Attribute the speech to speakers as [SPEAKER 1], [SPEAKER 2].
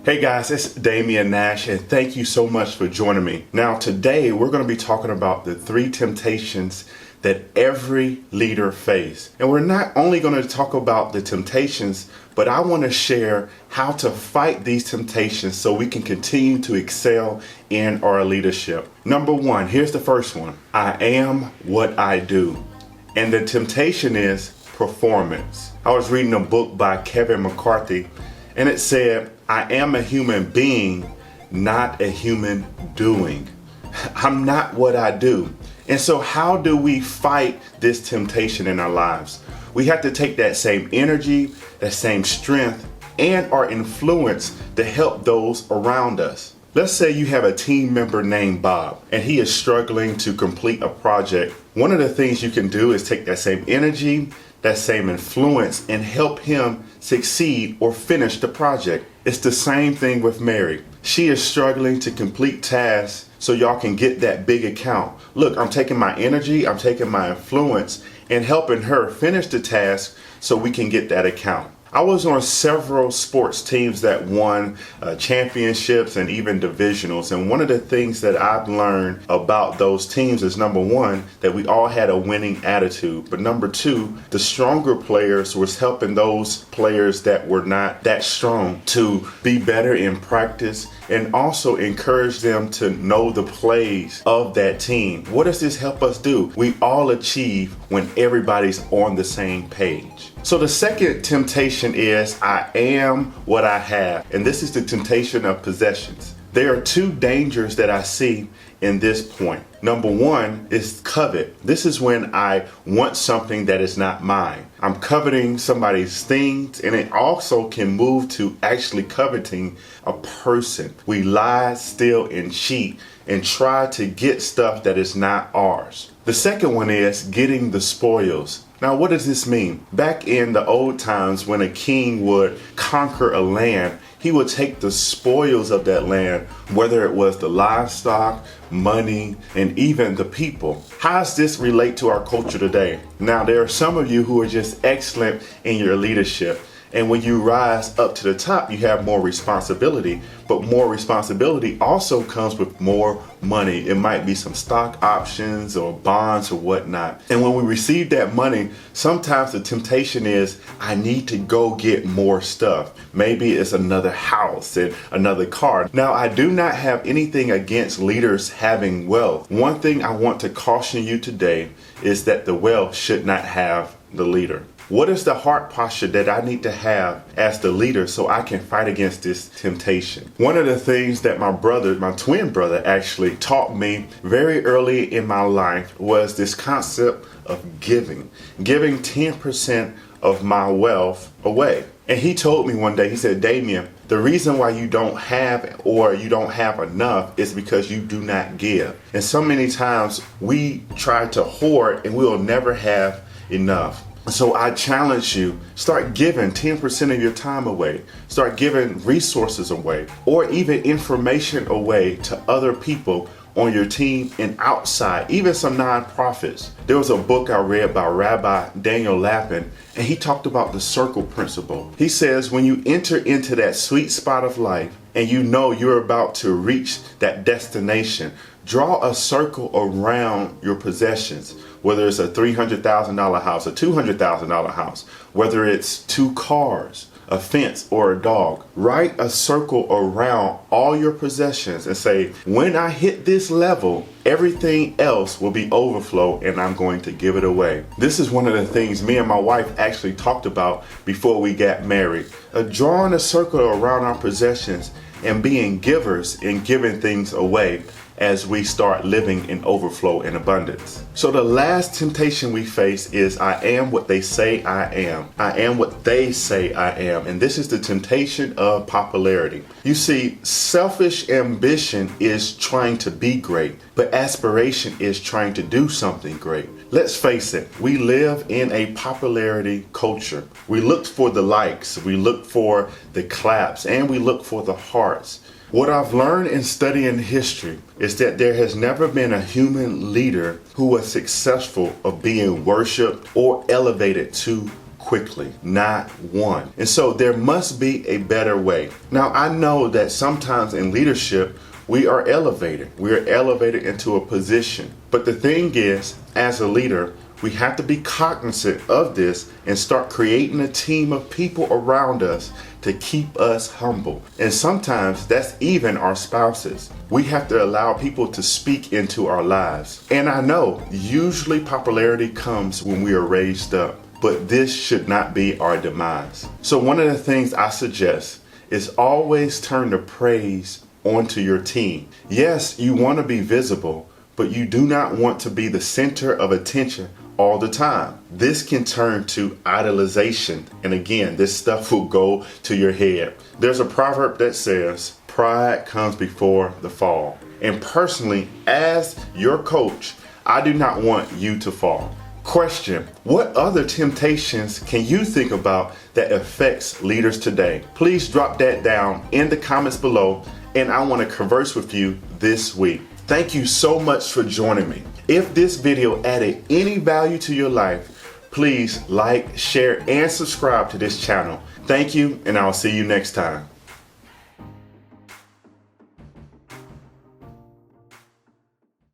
[SPEAKER 1] Hey guys, it's Damien Nash, and thank you so much for joining me. Now today we're going to be talking about the 3 temptations that every leader faces. And we're not only going to talk about the temptations, but I want to share how to fight these temptations so we can continue to excel in our leadership. Number 1, here's the first one. I am what I do. And the temptation is performance. I was reading a book by Kevin McCarthy, and it said, I am a human being, not a human doing. I'm not what I do. And so how do we fight this temptation in our lives? We have to take that same energy, that same strength, and our influence to help those around us. Let's say you have a team member named Bob, and he is struggling to complete a project. One of the things you can do is take that same energy, that same influence, and help him succeed or finish the project. It's the same thing with Mary. She is struggling to complete tasks so y'all can get that big account. Look, I'm taking my energy, I'm taking my influence and helping her finish the task so we can get that account. I was on several sports teams that won championships and even divisionals. And one of the things that I've learned about those teams is, number 1, that we all had a winning attitude. But number 2, the stronger players was helping those players that were not that strong to be better in practice and also encourage them to know the plays of that team. What does this help us do? We all achieve when everybody's on the same page. So the second temptation is I am what I have. And this is the temptation of possessions. There are 2 dangers that I see in this point. Number 1 is covet. This is when I want something that is not mine. I'm coveting somebody's things, and it also can move to actually coveting a person. We lie, steal, and cheat and try to get stuff that is not ours. The second one is getting the spoils. Now, what does this mean? Back in the old times, when a king would conquer a land, he would take the spoils of that land, whether it was the livestock, money, and even the people. How does this relate to our culture today? Now, there are some of you who are just excellent in your leadership. And when you rise up to the top, you have more responsibility. But more responsibility also comes with more money. It might be some stock options or bonds or whatnot. And when we receive that money, sometimes the temptation is, I need to go get more stuff. Maybe it's another house and another car. Now, I do not have anything against leaders having wealth. One thing I want to caution you today is that the wealth should not have the leader. What is the heart posture that I need to have as the leader so I can fight against this temptation? One of the things that my twin brother actually taught me very early in my life was this concept of giving 10% of my wealth away. And he told me one day, he said, Damien, the reason why you don't have or you don't have enough is because you do not give. And so many times we try to hoard and we'll never have enough. So I challenge you, start giving 10% of your time away. Start giving resources away, or even information away to other people on your team and outside, even some nonprofits. There was a book I read by Rabbi Daniel Lapin, and he talked about the circle principle. He says when you enter into that sweet spot of life and you know you're about to reach that destination, draw a circle around your possessions, whether it's a $300,000 house, a $200,000 house, whether it's 2 cars, a fence, or a dog. Write a circle around all your possessions and say, when I hit this level, everything else will be overflow and I'm going to give it away. This is one of the things me and my wife actually talked about before we got married. Drawing a circle around our possessions and being givers and giving things away as we start living in overflow and abundance. So the last temptation we face is I am what they say I am. I am what they say I am. And this is the temptation of popularity. You see, selfish ambition is trying to be great, but aspiration is trying to do something great. Let's face it, we live in a popularity culture. We look for the likes, we look for the claps, and we look for the hearts. What I've learned in studying history is that there has never been a human leader who was successful of being worshiped or elevated to quickly, not one. And so there must be a better way. Now, I know that sometimes in leadership, we are elevated. We are elevated into a position. But the thing is, as a leader, we have to be cognizant of this and start creating a team of people around us to keep us humble. And sometimes that's even our spouses. We have to allow people to speak into our lives. And I know usually popularity comes when we are raised up, but this should not be our demise. So one of the things I suggest is always turn the praise onto your team. Yes, you want to be visible, but you do not want to be the center of attention all the time. This can turn to idolization. And again, this stuff will go to your head. There's a proverb that says, pride comes before the fall. And personally, as your coach, I do not want you to fall. Question: what other temptations can you think about that affects leaders today? Please drop that down in the comments below, and I want to converse with you this week. Thank you so much for joining me. If this video added any value to your life, please like, share, and subscribe to this channel. Thank you, and I'll see you next time.